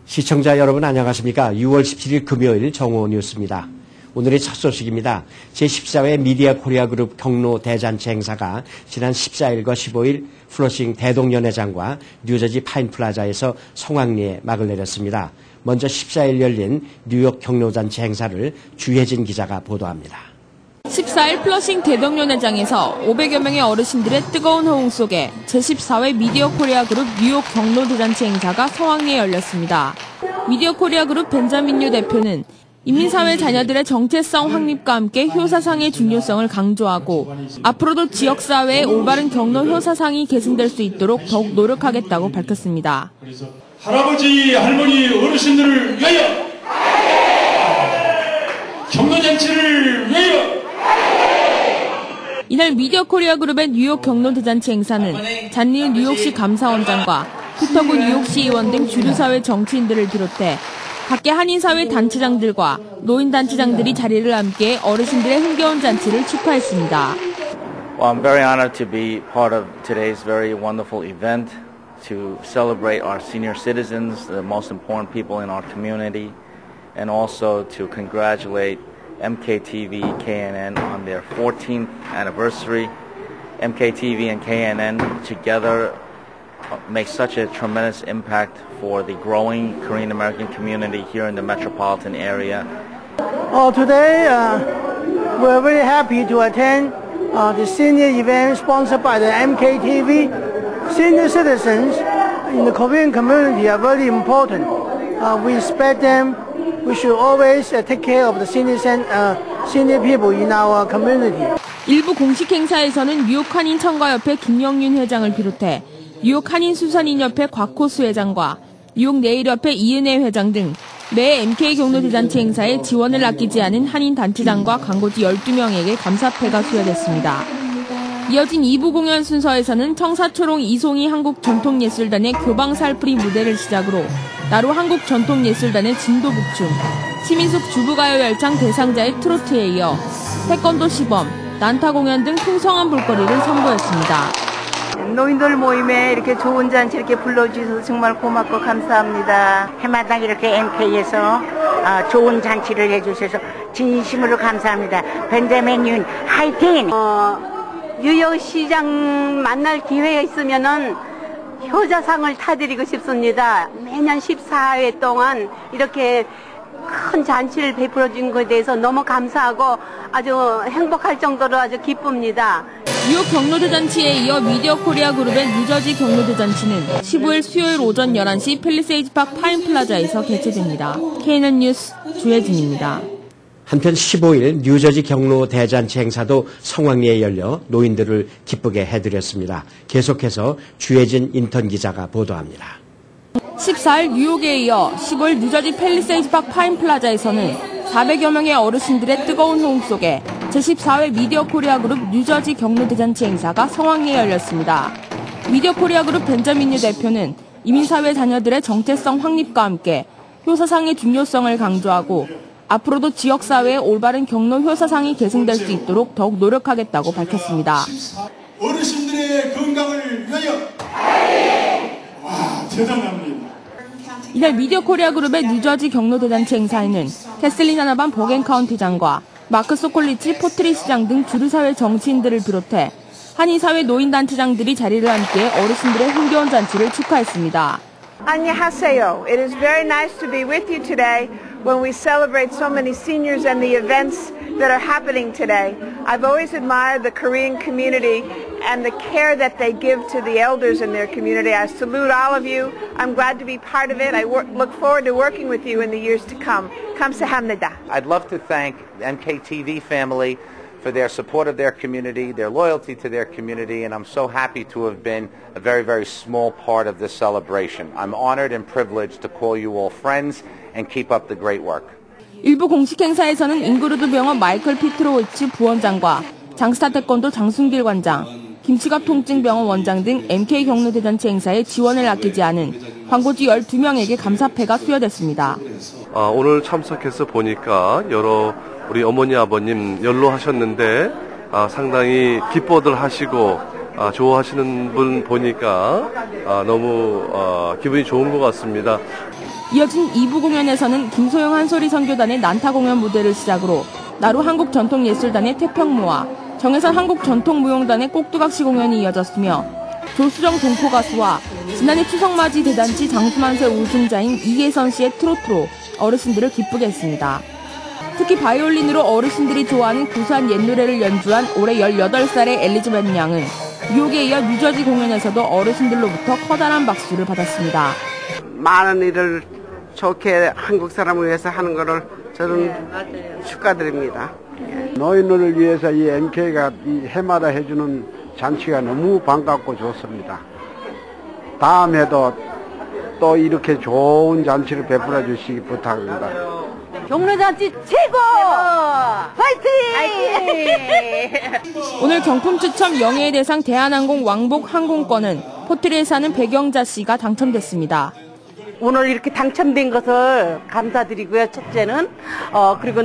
시청자 여러분 안녕하십니까? 6월 17일 금요일 정오 뉴스입니다. 오늘의 첫 소식입니다. 제14회 미디어 코리아 그룹 경로 대잔치 행사가 지난 14일과 15일 플러싱 대동연회장과 뉴저지 파인플라자에서 성황리에 막을 내렸습니다. 먼저 14일 열린 뉴욕 경로잔치 행사를 주혜진 기자가 보도합니다. 14일 플러싱 대동연회장에서 500여 명의 어르신들의 뜨거운 호응 속에 제14회 미디어 코리아 그룹 뉴욕 경로 대잔치 행사가 성황리에 열렸습니다. 미디어 코리아 그룹 벤자민 유 대표는 이민사회 자녀들의 정체성 확립과 함께 효사상의 중요성을 강조하고 앞으로도 지역사회의 올바른 경로 효사상이 계승될 수 있도록 더욱 노력하겠다고 밝혔습니다. 할아버지, 할머니, 어르신들을 위하여! 경로잔치를 위하여! 이날 미디어 코리아 그룹의 뉴욕 경로 대잔치 행사는 잔리우 뉴욕시 감사원장과 피터구 뉴욕시 의원 등 주류사회 정치인들을 비롯해 각계 한인사회 단체장들과 노인단체장들이 자리를 함께 어르신들의 흥겨운 잔치를 축하했습니다. Well, I'm very honored to be part of today's very wonderful event to celebrate our senior citizens, the most important people in our community, and also to congratulate MKTV, KNN on their 14th anniversary. MKTV and KNN together make such a tremendous impact for the growing Korean American community here in the metropolitan area. Today, we're very happy to attend the senior event sponsored by the MKTV. Senior citizens in the Korean community are very important. We respect them. We should always take care of the senior people in our community. 일부 공식 행사에서는 뉴욕 한인 청과협회 김영윤 회장을 비롯해 뉴욕 한인 수산인협회 곽호수 회장과 뉴욕 네일협회 이은혜 회장 등 매 MK 경로 대잔치 행사에 지원을 아끼지 않은 한인 단체장과 광고주 12명에게 감사패가 수여됐습니다. 이어진 2부 공연 순서에서는 청사초롱 이송희 한국전통예술단의 교방살풀이 무대를 시작으로 나로 한국전통예술단의 진도북춤, 시민숙 주부가요 열창 대상자의 트로트에 이어 태권도 시범, 난타 공연 등 풍성한 볼거리를 선보였습니다. 노인들 모임에 이렇게 좋은 잔치 이렇게 불러주셔서 정말 고맙고 감사합니다. 해마다 이렇게 MK에서 좋은 잔치를 해주셔서 진심으로 감사합니다. 벤자민 윤 화이팅! 뉴욕 시장 만날 기회가 있으면은 효자상을 타드리고 싶습니다. 매년 14회 동안 이렇게 큰 잔치를 베풀어 준 것에 대해서 너무 감사하고 아주 행복할 정도로 아주 기쁩니다. 뉴욕 경로대잔치에 이어 미디어 코리아 그룹의 뉴저지 경로대잔치는 15일 수요일 오전 11시 팰리세이드 파크 파인플라자에서 개최됩니다. KNN 뉴스 주혜진입니다. 한편 15일 뉴저지 경로 대잔치 행사도 성황리에 열려 노인들을 기쁘게 해드렸습니다. 계속해서 주혜진 인턴 기자가 보도합니다. 14일 뉴욕에 이어 15일 뉴저지 팰리세이드 파크 파인플라자에서는 400여 명의 어르신들의 뜨거운 호응 속에 제14회 미디어 코리아 그룹 뉴저지 경로 대잔치 행사가 성황리에 열렸습니다. 미디어 코리아 그룹 벤자민 유 대표는 이민사회 자녀들의 정체성 확립과 함께 효사상의 중요성을 강조하고 앞으로도 지역사회의 올바른 경로 효사상이 계승될 수 있도록 더욱 노력하겠다고 밝혔습니다. 어르신들의 건강을 위하여! 와, 대단합니다. 이날 미디어 코리아 그룹의 뉴저지 경로 대잔치 행사에는 캐슬린 하나반 보겐 카운티장과 마크 소콜리치 포트리 시장 등 주류사회 정치인들을 비롯해 한인사회 노인단체장들이 자리를 함께 어르신들의 흥겨운 잔치를 축하했습니다. 안녕하세요. It is very nice to be with you today when we celebrate so many seniors and the events that are happening today. I've always admired the Korean community and the care that they give to the elders in their community. I salute all of you. I'm glad to be part of it. I look forward to working with you in the years to come. 감사합니다. I'd love to thank the MKTV family for their support of their community, their loyalty to their community, and I'm so happy to have been a very, very small part of this celebration. I'm honored and privileged to call you all friends and keep up the great work. 일부 공식 행사에서는 잉그루드 병원 마이클 피트로위치 부원장과 장스타 태권도 장순길 관장, 김치갑 통증병원 원장 등 MK 경로 대잔치 행사에 지원을 아끼지 않은 광고주 12명에게 감사패가 수여됐습니다. 오늘 참석해서 보니까 여러 우리 어머니 아버님 연로하셨는데 상당히 기뻐들 하시고 좋아하시는 분 보니까 너무 기분이 좋은 것 같습니다. 이어진 2부 공연에서는 김소영 한소리 선교단의 난타 공연 무대를 시작으로 나루 한국전통예술단의 태평무와 정혜선 한국전통무용단의 꼭두각시 공연이 이어졌으며 조수정 동포 가수와 지난해 추석맞이 대잔치 장수만세 우승자인 이계선 씨의 트로트로 어르신들을 기쁘게 했습니다. 특히 바이올린으로 어르신들이 좋아하는 구수한 옛노래를 연주한 올해 18살의 엘리자베트 양은 뉴욕에 이어 뉴저지 공연에서도 어르신들로부터 커다란 박수를 받았습니다. 많은 일을 좋게 한국 사람을 위해서 하는 것을 저는 축하드립니다. 노인을 위해서 이 MK가 이 해마다 해주는 잔치가 너무 반갑고 좋습니다. 다음에도 또 이렇게 좋은 잔치를 베풀어 주시기 부탁합니다. 경로잔치 최고! 화이팅! 오늘 경품 추첨 영예의 대상 대한항공 왕복 항공권은 포트리에 사는 백영자 씨가 당첨됐습니다. 오늘 이렇게 당첨된 것을 감사드리고요. 첫째는 그리고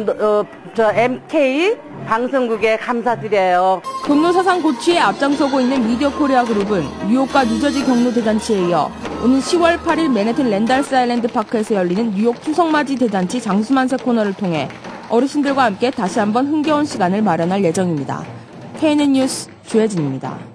저 MK 방송국에 감사드려요. 경로 사상 고취에 앞장서고 있는 미디어 코리아 그룹은 뉴욕과 뉴저지 경로 대잔치에 이어 오는 10월 8일 맨해튼 랜달스 아일랜드 파크에서 열리는 뉴욕 추석맞이 대잔치 장수만세 코너를 통해 어르신들과 함께 다시 한번 흥겨운 시간을 마련할 예정입니다. KNN 뉴스 주혜진입니다.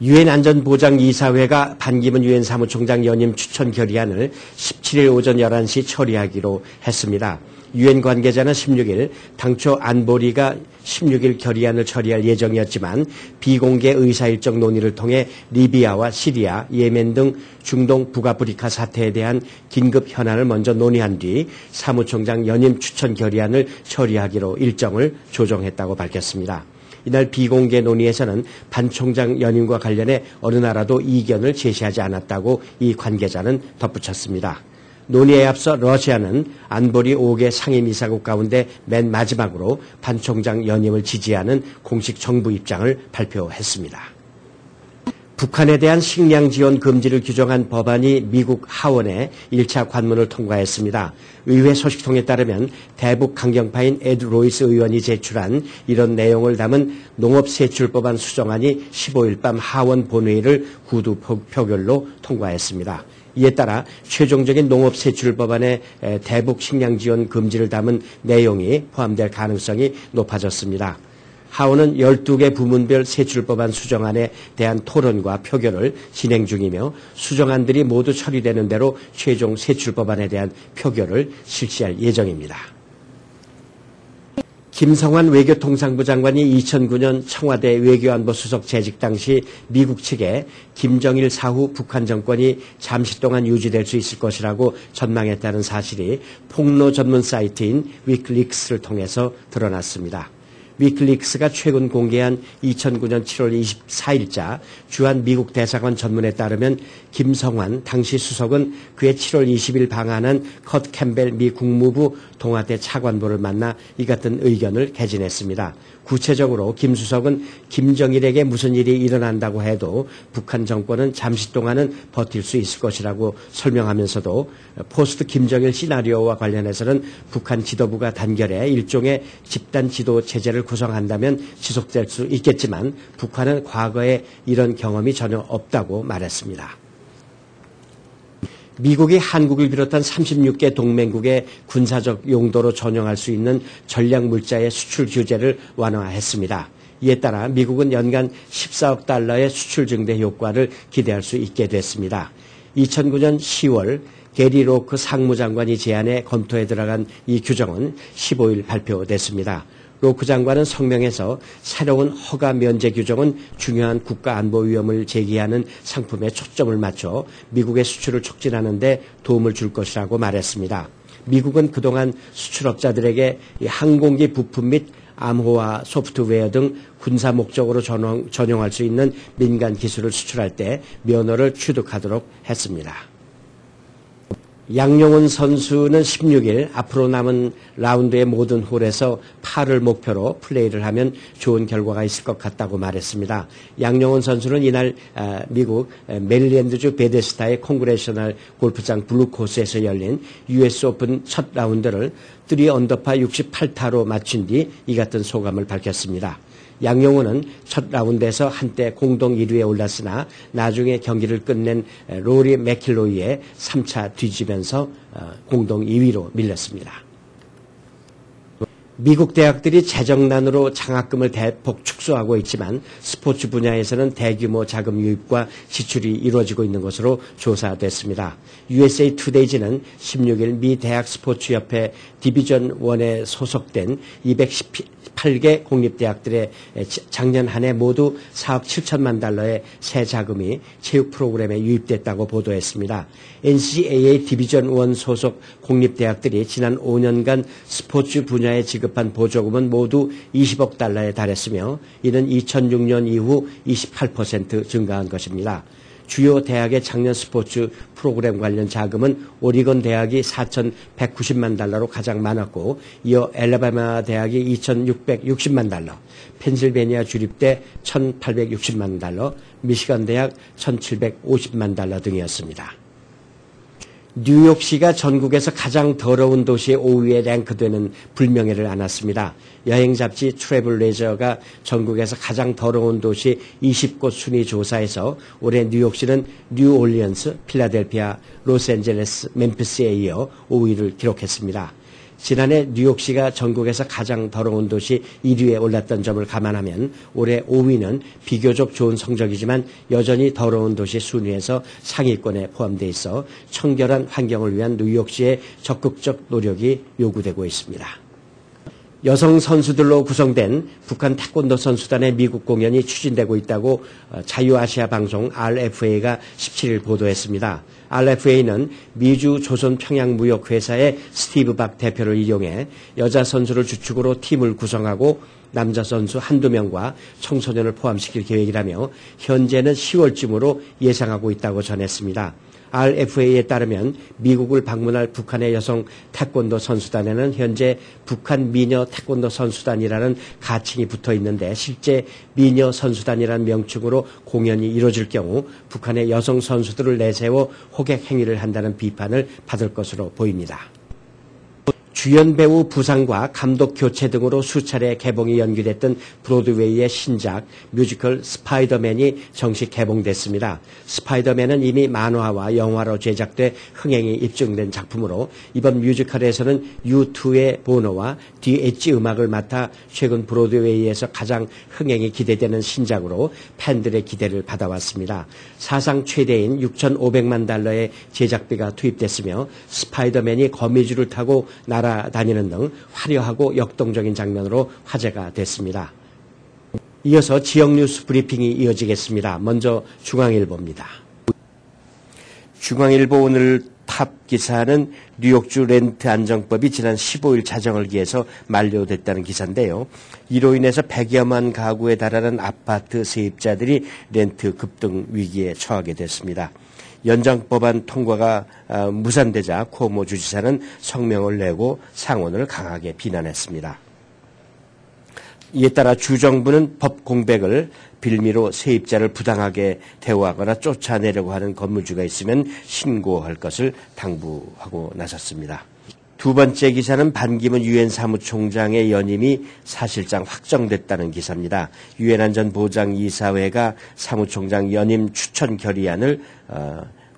유엔 안전보장이사회가 반기문 유엔 사무총장 연임 추천 결의안을 17일 오전 11시 처리하기로 했습니다. 유엔 관계자는 16일 당초 안보리가 16일 결의안을 처리할 예정이었지만 비공개 의사일정 논의를 통해 리비아와 시리아, 예멘 등 중동 북아프리카 사태에 대한 긴급 현안을 먼저 논의한 뒤 사무총장 연임 추천 결의안을 처리하기로 일정을 조정했다고 밝혔습니다. 이날 비공개 논의에서는 반 총장 연임과 관련해 어느 나라도 이견을 제시하지 않았다고 이 관계자는 덧붙였습니다. 논의에 앞서 러시아는 안보리 5개 상임이사국 가운데 맨 마지막으로 반 총장 연임을 지지하는 공식 정부 입장을 발표했습니다. 북한에 대한 식량 지원 금지를 규정한 법안이 미국 하원에 1차 관문을 통과했습니다. 의회 소식통에 따르면 대북 강경파인 에드 로이스 의원이 제출한 이런 내용을 담은 농업세출법안 수정안이 15일 밤 하원 본회의를 구두 표결로 통과했습니다. 이에 따라 최종적인 농업세출법안에 대북 식량 지원 금지를 담은 내용이 포함될 가능성이 높아졌습니다. 하원은 12개 부문별 세출법안 수정안에 대한 토론과 표결을 진행 중이며 수정안들이 모두 처리되는 대로 최종 세출법안에 대한 표결을 실시할 예정입니다. 김성환 외교통상부 장관이 2009년 청와대 외교안보 수석 재직 당시 미국 측에 김정일 사후 북한 정권이 잠시 동안 유지될 수 있을 것이라고 전망했다는 사실이 폭로 전문 사이트인 위클릭스를 통해서 드러났습니다. 위클릭스가 최근 공개한 2009년 7월 24일자 주한 미국 대사관 전문에 따르면 김성환 당시 수석은 그의 7월 20일 방한한 컷 캠벨 미 국무부 동아대 차관보를 만나 이 같은 의견을 개진했습니다. 구체적으로 김 수석은 김정일에게 무슨 일이 일어난다고 해도 북한 정권은 잠시 동안은 버틸 수 있을 것이라고 설명하면서도 포스트 김정일 시나리오와 관련해서는 북한 지도부가 단결해 일종의 집단 지도 체제를 구성한다면 지속될 수 있겠지만 북한은 과거에 이런 경험이 전혀 없다고 말했습니다. 미국이 한국을 비롯한 36개 동맹국의 군사적 용도로 전용할 수 있는 전략물자의 수출 규제를 완화했습니다. 이에 따라 미국은 연간 14억 달러의 수출 증대 효과를 기대할 수 있게 됐습니다. 2009년 10월 게리 로크 상무장관이 제안해 검토에 들어간 이 규정은 15일 발표됐습니다. 로크 장관은 성명에서 새로운 허가 면제 규정은 중요한 국가 안보 위험을 제기하는 상품에 초점을 맞춰 미국의 수출을 촉진하는 데 도움을 줄 것이라고 말했습니다. 미국은 그동안 수출업자들에게 항공기 부품 및 암호화 소프트웨어 등 군사 목적으로 전용할 수 있는 민간 기술을 수출할 때 면허를 취득하도록 했습니다. 양용훈 선수는 16일 앞으로 남은 라운드의 모든 홀에서 파를 목표로 플레이를 하면 좋은 결과가 있을 것 같다고 말했습니다. 양용훈 선수는 이날 미국 메릴랜드주 베데스다의 콩그레셔널 골프장 블루코스에서 열린 US 오픈 첫 라운드를 3 언더파 68타로 마친 뒤 이 같은 소감을 밝혔습니다. 양용호는 첫 라운드에서 한때 공동 1위에 올랐으나 나중에 경기를 끝낸 로리 맥킬로이에 3차 뒤지면서 공동 2위로 밀렸습니다. 미국 대학들이 재정난으로 장학금을 대폭 축소하고 있지만 스포츠 분야에서는 대규모 자금 유입과 지출이 이루어지고 있는 것으로 조사됐습니다. USA Today지는 16일 미 대학 스포츠협회 디비전 1에 소속된 218개 공립대학들의 작년 한 해 모두 4억 7천만 달러의 새 자금이 체육 프로그램에 유입됐다고 보도했습니다. NCAA 디비전 1 소속 공립대학들이 지난 5년간 스포츠 분야에 지급한 보조금은 모두 20억 달러에 달했으며 이는 2006년 이후 28% 증가한 것입니다. 주요 대학의 작년 스포츠 프로그램 관련 자금은 오리건 대학이 4,190만 달러로 가장 많았고 이어 엘라바마 대학이 2,660만 달러, 펜실베니아 주립대 1,860만 달러, 미시간 대학 1,750만 달러 등이었습니다. 뉴욕시가 전국에서 가장 더러운 도시의 5위에 랭크되는 불명예를 안았습니다. 여행 잡지 트래블 레저가 전국에서 가장 더러운 도시 20곳 순위 조사에서 올해 뉴욕시는 뉴올리언스, 필라델피아, 로스앤젤레스, 멤피스에 이어 5위를 기록했습니다. 지난해 뉴욕시가 전국에서 가장 더러운 도시 1위에 올랐던 점을 감안하면 올해 5위는 비교적 좋은 성적이지만 여전히 더러운 도시 순위에서 상위권에 포함되어 있어 청결한 환경을 위한 뉴욕시의 적극적 노력이 요구되고 있습니다. 여성 선수들로 구성된 북한 태권도 선수단의 미국 공연이 추진되고 있다고 자유아시아 방송 RFA가 17일 보도했습니다. RFA는 미주 조선평양무역회사의 스티브 박 대표를 이용해 여자 선수를 주축으로 팀을 구성하고 남자 선수 한두 명과 청소년을 포함시킬 계획이라며 현재는 10월쯤으로 예상하고 있다고 전했습니다. RFA에 따르면 미국을 방문할 북한의 여성 태권도 선수단에는 현재 북한 미녀 태권도 선수단이라는 가칭이 붙어 있는데 실제 미녀 선수단이라는 명칭으로 공연이 이루어질 경우 북한의 여성 선수들을 내세워 호객 행위를 한다는 비판을 받을 것으로 보입니다. 주연 배우 부상과 감독 교체 등으로 수차례 개봉이 연기됐던 브로드웨이의 신작 뮤지컬 스파이더맨이 정식 개봉됐습니다. 스파이더맨은 이미 만화와 영화로 제작돼 흥행이 입증된 작품으로 이번 뮤지컬에서는 U2의 보노와 D.H. 음악을 맡아 최근 브로드웨이에서 가장 흥행이 기대되는 신작으로 팬들의 기대를 받아왔습니다. 사상 최대인 6,500만 달러의 제작비가 투입됐으며 스파이더맨이 거미줄을 타고 날아다니는 등 화려하고 역동적인 장면으로 화제가 됐습니다. 이어서 지역 뉴스 브리핑이 이어지겠습니다. 먼저 중앙일보입니다. 중앙일보 오늘 탑 기사는 뉴욕주 렌트 안정법이 지난 15일 자정을 기해서 만료됐다는 기사인데요. 이로 인해서 100여만 가구에 달하는 아파트 세입자들이 렌트 급등 위기에 처하게 됐습니다. 연장법안 통과가 무산되자 쿠오모 주지사는 성명을 내고 상원을 강하게 비난했습니다. 이에 따라 주정부는 법 공백을 빌미로 세입자를 부당하게 대우하거나 쫓아내려고 하는 건물주가 있으면 신고할 것을 당부하고 나섰습니다. 두 번째 기사는 반기문 유엔 사무총장의 연임이 사실상 확정됐다는 기사입니다. 유엔 안전보장이사회가 사무총장 연임 추천 결의안을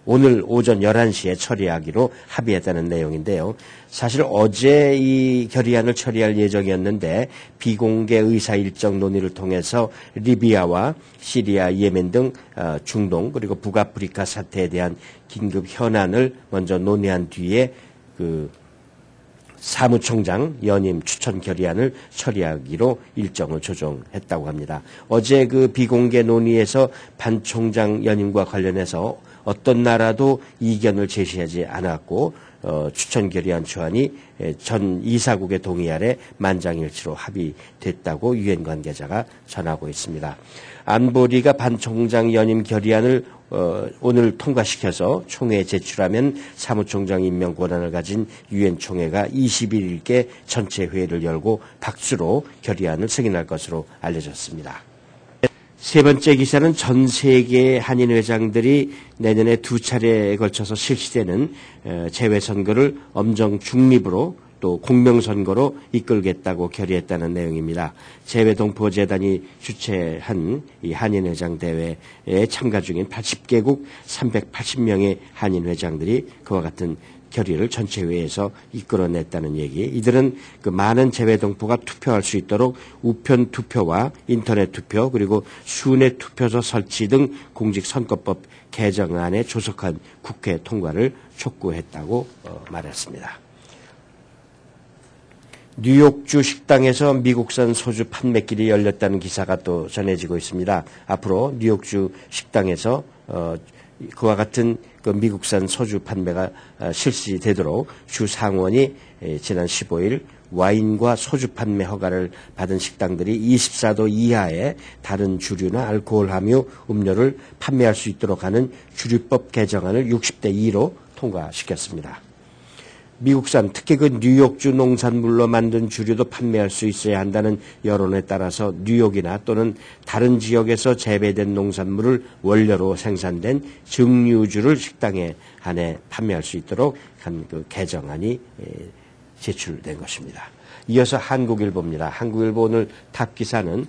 오늘 오전 11시에 처리하기로 합의했다는 내용인데요. 사실 어제 이 결의안을 처리할 예정이었는데 비공개 의사 일정 논의를 통해서 리비아와 시리아, 예멘 등 중동 그리고 북아프리카 사태에 대한 긴급 현안을 먼저 논의한 뒤에 사무총장 연임 추천 결의안을 처리하기로 일정을 조정했다고 합니다. 어제 비공개 논의에서 반 총장 연임과 관련해서 어떤 나라도 이견을 제시하지 않았고 추천 결의안 초안이 전 이사국의 동의 아래 만장일치로 합의됐다고 유엔 관계자가 전하고 있습니다. 안보리가 반 총장 연임 결의안을 오늘 통과시켜서 총회에 제출하면 사무총장 임명 권한을 가진 유엔 총회가 21일께 전체 회의를 열고 박수로 결의안을 승인할 것으로 알려졌습니다. 세 번째 기사는 전 세계의 한인 회장들이 내년에 두 차례에 걸쳐서 실시되는 재외선거를 엄정 중립으로 또 공명선거로 이끌겠다고 결의했다는 내용입니다. 재외동포재단이 주최한 이 한인회장 대회에 참가 중인 80개국 380명의 한인회장들이 그와 같은 결의를 전체회의에서 이끌어냈다는 얘기. 이들은 그 많은 재외동포가 투표할 수 있도록 우편 투표와 인터넷 투표 그리고 순회 투표소 설치 등 공직선거법 개정안에 조속한 국회 통과를 촉구했다고 말했습니다. 뉴욕주 식당에서 미국산 소주 판매길이 열렸다는 기사가 또 전해지고 있습니다. 앞으로 뉴욕주 식당에서 그와 같은 그 미국산 소주 판매가 실시되도록 주 상원이 지난 15일 와인과 소주 판매 허가를 받은 식당들이 24도 이하의 다른 주류나 알코올 함유 음료를 판매할 수 있도록 하는 주류법 개정안을 60대 2로 통과시켰습니다. 미국산, 특히 그 뉴욕주 농산물로 만든 주류도 판매할 수 있어야 한다는 여론에 따라서 뉴욕이나 또는 다른 지역에서 재배된 농산물을 원료로 생산된 증류주를 식당에 한해 판매할 수 있도록 한 그 개정안이 제출된 것입니다. 이어서 한국일보입니다. 한국일보 오늘 탑 기사는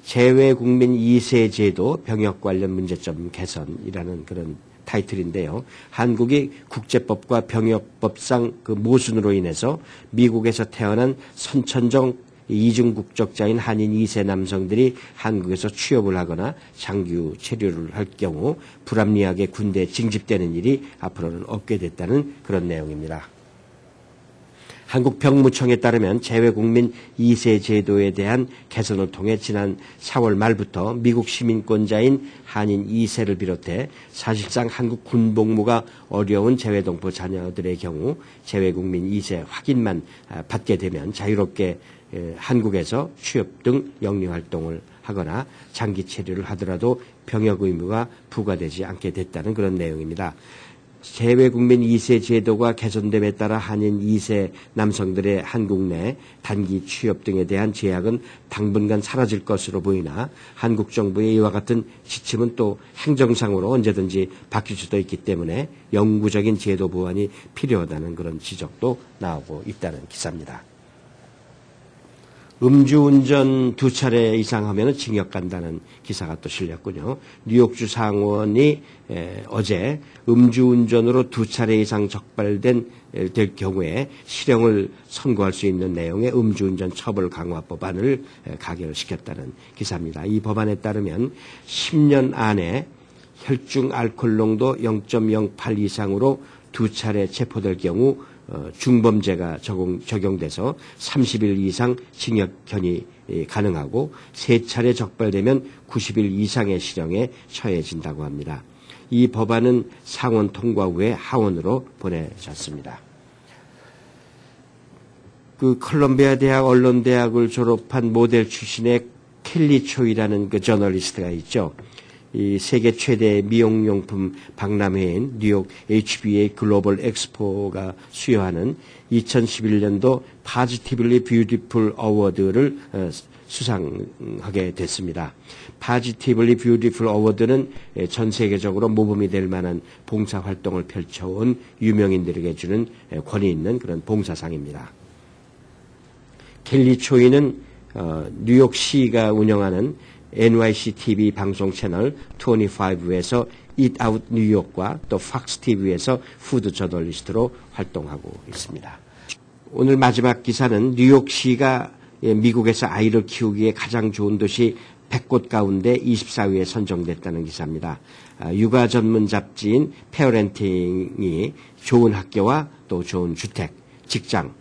재외국민 2세 제도 병역 관련 문제점 개선이라는 그런 타이틀인데요. 한국이 국제법과 병역법상 그 모순으로 인해서 미국에서 태어난 선천적 이중 국적자인 한인 2세 남성들이 한국에서 취업을 하거나 장기 체류를 할 경우 불합리하게 군대에 징집되는 일이 앞으로는 없게 됐다는 그런 내용입니다. 한국 병무청에 따르면 재외국민 2세 제도에 대한 개선을 통해 지난 4월 말부터 미국 시민권자인 한인 2세를 비롯해 사실상 한국 군복무가 어려운 재외동포 자녀들의 경우 재외국민 2세 확인만 받게 되면 자유롭게 한국에서 취업 등 영리활동을 하거나 장기 체류를 하더라도 병역 의무가 부과되지 않게 됐다는 그런 내용입니다. 재외국민 2세 제도가 개선됨에 따라 한인 2세 남성들의 한국 내 단기 취업 등에 대한 제약은 당분간 사라질 것으로 보이나 한국 정부의 이와 같은 지침은 또 행정상으로 언제든지 바뀔 수도 있기 때문에 영구적인 제도 보완이 필요하다는 그런 지적도 나오고 있다는 기사입니다. 음주운전 2차례 이상 하면 징역 간다는 기사가 또 실렸군요. 뉴욕주 상원이 어제 음주운전으로 2차례 이상 적발될 경우에 실형을 선고할 수 있는 내용의 음주운전 처벌 강화 법안을 가결시켰다는 기사입니다. 이 법안에 따르면 10년 안에 혈중 알코올 농도 0.08 이상으로 2차례 체포될 경우 중범죄가 적용돼서 30일 이상 징역형이 가능하고 3차례 적발되면 90일 이상의 실형에 처해진다고 합니다. 이 법안은 상원 통과 후에 하원으로 보내졌습니다. 그 컬럼비아 대학 언론대학을 졸업한 모델 출신의 켈리 초이라는 그 저널리스트가 있죠. 이 세계 최대 미용용품 박람회인 뉴욕 HBA 글로벌 엑스포가 수여하는 2011년도 파지티블리 뷰티풀 어워드를 수상하게 됐습니다. 파지티블리 뷰티풀 어워드는 전 세계적으로 모범이 될 만한 봉사활동을 펼쳐온 유명인들에게 주는 권위 있는 그런 봉사상입니다. 켈리 초이는 뉴욕시가 운영하는 NYC TV 방송 채널 25에서 Eat Out 뉴욕과 또 Fox TV에서 푸드 저널리스트로 활동하고 있습니다. 오늘 마지막 기사는 뉴욕시가 미국에서 아이를 키우기에 가장 좋은 도시 100곳 가운데 24위에 선정됐다는 기사입니다. 육아 전문 잡지인 페어렌팅이 좋은 학교와 또 좋은 주택, 직장,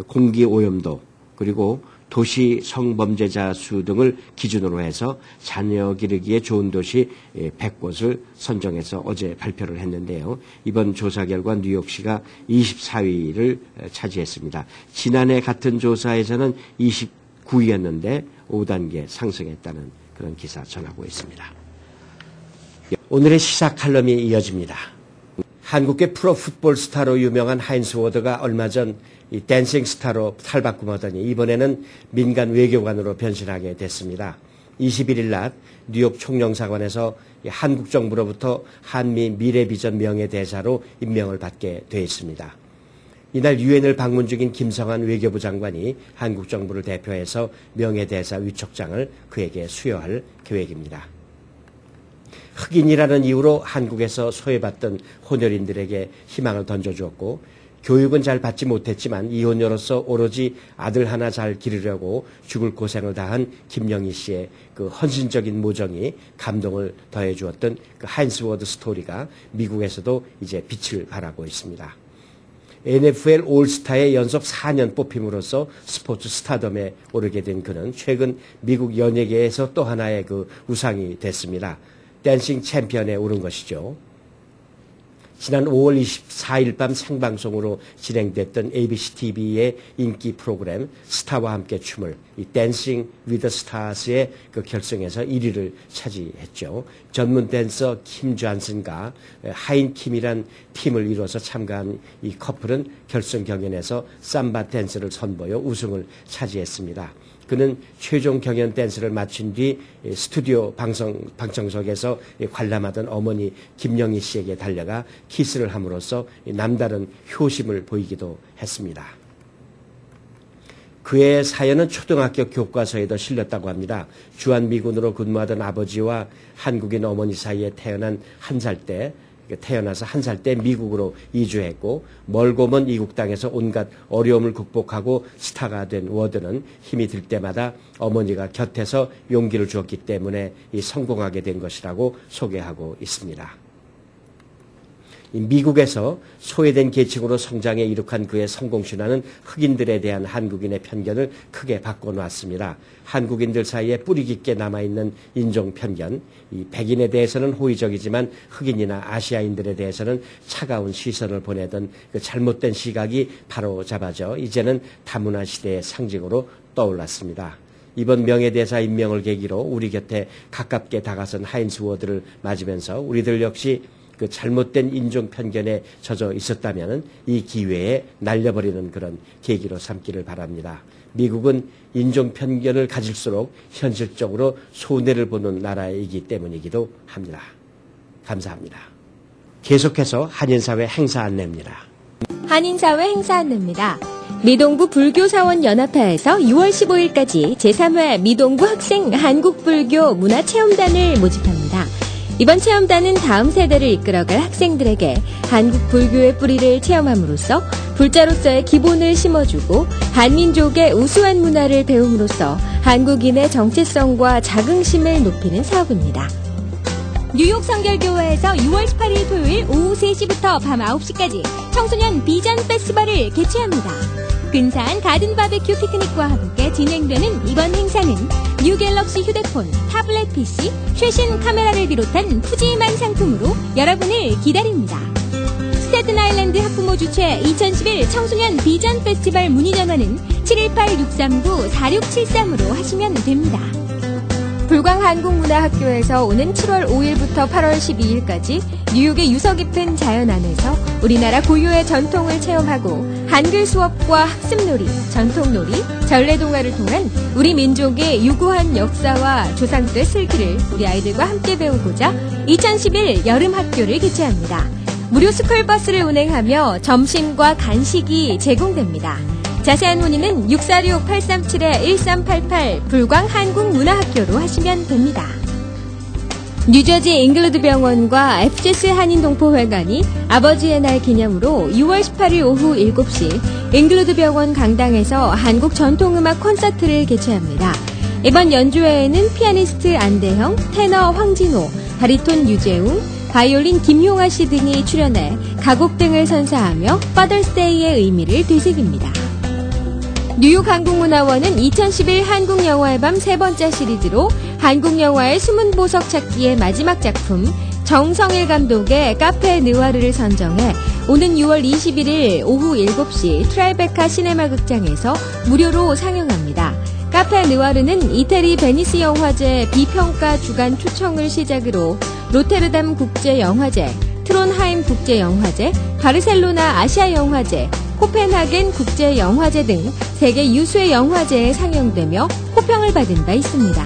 공기 오염도 그리고 도시 성범죄자 수 등을 기준으로 해서 자녀 기르기에 좋은 도시 100곳을 선정해서 어제 발표를 했는데요. 이번 조사 결과 뉴욕시가 24위를 차지했습니다. 지난해 같은 조사에서는 29위였는데 5단계 상승했다는 그런 기사 전하고 있습니다. 오늘의 시사 칼럼이 이어집니다. 한국의 프로 풋볼 스타로 유명한 하인스 워드가 얼마 전 이 댄싱 스타로 탈바꿈하더니 이번에는 민간 외교관으로 변신하게 됐습니다. 21일 낮 뉴욕 총영사관에서 한국 정부로부터 한미 미래비전 명예대사로 임명을 받게 돼 있습니다. 이날 유엔을 방문 중인 김성한 외교부 장관이 한국 정부를 대표해서 명예대사 위촉장을 그에게 수여할 계획입니다. 흑인이라는 이유로 한국에서 소외받던 혼혈인들에게 희망을 던져주었고 교육은 잘 받지 못했지만 이혼녀로서 오로지 아들 하나 잘 기르려고 죽을 고생을 다한 김영희 씨의 그 헌신적인 모정이 감동을 더해 주었던 그 하인스 워드 스토리가 미국에서도 이제 빛을 발하고 있습니다. NFL 올스타에 연속 4년 뽑힘으로써 스포츠 스타덤에 오르게 된 그는 최근 미국 연예계에서 또 하나의 그 우상이 됐습니다. 댄싱 챔피언에 오른 것이죠. 지난 5월 24일 밤 생방송으로 진행됐던 ABC TV의 인기 프로그램 스타와 함께 춤을 이 댄싱 위더 스타스의 그 결승에서 1위를 차지했죠. 전문 댄서 킴 존슨과 하인 킴이란 팀을 이뤄서 참가한 이 커플은 결승 경연에서 삼바 댄스를 선보여 우승을 차지했습니다. 그는 최종 경연 댄스를 마친 뒤 스튜디오 방청석에서 관람하던 어머니 김영희 씨에게 달려가 키스를 함으로써 남다른 효심을 보이기도 했습니다. 그의 사연은 초등학교 교과서에도 실렸다고 합니다. 주한미군으로 근무하던 아버지와 한국인 어머니 사이에 태어나서 한 살 때 미국으로 이주했고 멀고 먼 이국 땅에서 온갖 어려움을 극복하고 스타가 된 워드는 힘이 들 때마다 어머니가 곁에서 용기를 주었기 때문에 성공하게 된 것이라고 소개하고 있습니다. 미국에서 소외된 계층으로 성장해 이룩한 그의 성공신화는 흑인들에 대한 한국인의 편견을 크게 바꿔놓았습니다. 한국인들 사이에 뿌리 깊게 남아있는 인종 편견, 이 백인에 대해서는 호의적이지만 흑인이나 아시아인들에 대해서는 차가운 시선을 보내던 그 잘못된 시각이 바로 잡아져 이제는 다문화 시대의 상징으로 떠올랐습니다. 이번 명예대사 임명을 계기로 우리 곁에 가깝게 다가선 하인스 워드를 맞으면서 우리들 역시 그 잘못된 인종 편견에 젖어 있었다면 이 기회에 날려버리는 그런 계기로 삼기를 바랍니다. 미국은 인종 편견을 가질수록 현실적으로 손해를 보는 나라이기 때문이기도 합니다. 감사합니다. 계속해서 한인사회 행사 안내입니다. 한인사회 행사 안내입니다. 미동부 불교사원연합회에서 6월 15일까지 제3회 미동부 학생 한국불교 문화체험단을 모집합니다. 이번 체험단은 다음 세대를 이끌어갈 학생들에게 한국 불교의 뿌리를 체험함으로써 불자로서의 기본을 심어주고 한민족의 우수한 문화를 배움으로써 한국인의 정체성과 자긍심을 높이는 사업입니다. 뉴욕 성결교회에서 6월 18일 토요일 오후 3시부터 밤 9시까지 청소년 비전 페스티벌을 개최합니다. 근사한 가든 바베큐 피크닉과 함께 진행되는 이번 행사는 뉴 갤럭시 휴대폰, 타블렛 PC, 최신 카메라를 비롯한 푸짐한 상품으로 여러분을 기다립니다. 스테튼 아일랜드 학부모 주최 2011 청소년 비전 페스티벌 문의 전화는 718-639-4673으로 하시면 됩니다. 불광한국문화학교에서 오는 7월 5일부터 8월 12일까지 뉴욕의 유서 깊은 자연 안에서 우리나라 고유의 전통을 체험하고 한글 수업과 학습놀이, 전통놀이, 전래동화를 통한 우리 민족의 유구한 역사와 조상들의 슬기를 우리 아이들과 함께 배우고자 2011 여름학교를 개최합니다. 무료 스쿨버스를 운행하며 점심과 간식이 제공됩니다. 자세한 문의는 646-837-1388 불광한국문화학교로 하시면 됩니다. 뉴저지 잉글루드 병원과 FGS 한인동포회관이 아버지의 날 기념으로 6월 18일 오후 7시 잉글루드 병원 강당에서 한국 전통음악 콘서트를 개최합니다. 이번 연주회에는 피아니스트 안대형, 테너 황진호, 바리톤 유재웅, 바이올린 김용아 씨 등이 출연해 가곡 등을 선사하며 파더스데이의 의미를 되새깁니다. 뉴욕 한국문화원은 2011 한국영화의 밤 세 번째 시리즈로 한국영화의 숨은 보석 찾기의 마지막 작품 정성일 감독의 카페 느와르를 선정해 오는 6월 21일 오후 7시 트라이베카 시네마 극장에서 무료로 상영합니다. 카페 느와르는 이태리 베니스 영화제 비평가 주간 초청을 시작으로 로테르담 국제영화제, 트론하임 국제영화제, 바르셀로나 아시아영화제, 코펜하겐 국제영화제 등 세계 유수의 영화제에 상영되며 호평을 받은 바 있습니다.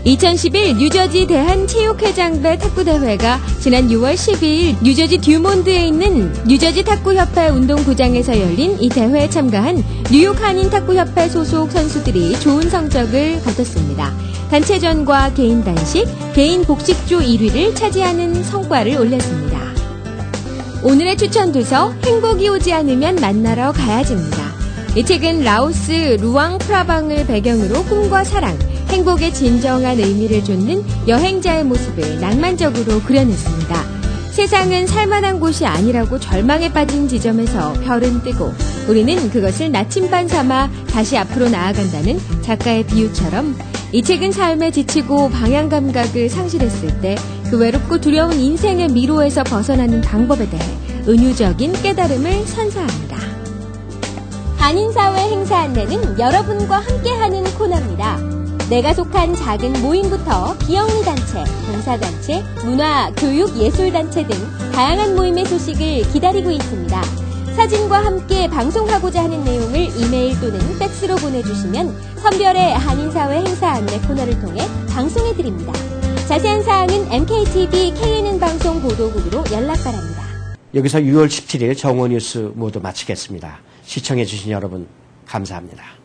2011 뉴저지 대한체육회장배 탁구대회가 지난 6월 12일 뉴저지 듀몬드에 있는 뉴저지 탁구협회 운동구장에서 열린 이 대회에 참가한 뉴욕 한인 탁구협회 소속 선수들이 좋은 성적을 거뒀습니다. 단체전과 개인 단식, 개인 복식조 1위를 차지하는 성과를 올렸습니다. 오늘의 추천 도서 행복이 오지 않으면 만나러 가야지입니다. 이 책은 라오스 루앙 프라방을 배경으로 꿈과 사랑, 행복의 진정한 의미를 좇는 여행자의 모습을 낭만적으로 그려냈습니다. 세상은 살만한 곳이 아니라고 절망에 빠진 지점에서 별은 뜨고 우리는 그것을 나침반 삼아 다시 앞으로 나아간다는 작가의 비유처럼 이 책은 삶에 지치고 방향 감각을 상실했을 때 그 외롭고 두려운 인생의 미로에서 벗어나는 방법에 대해 은유적인 깨달음을 선사합니다. 한인사회 행사 안내는 여러분과 함께하는 코너입니다. 내가 속한 작은 모임부터 비영리 단체, 봉사단체, 문화, 교육, 예술단체 등 다양한 모임의 소식을 기다리고 있습니다. 사진과 함께 방송하고자 하는 내용을 이메일 또는 팩스로 보내주시면 선별의 한인사회 행사 안내 코너를 통해 방송해드립니다. 자세한 사항은 MKTV KNN 방송 보도국으로 연락 바랍니다. 여기서 6월 17일 정오뉴스 모두 마치겠습니다. 시청해주신 여러분 감사합니다.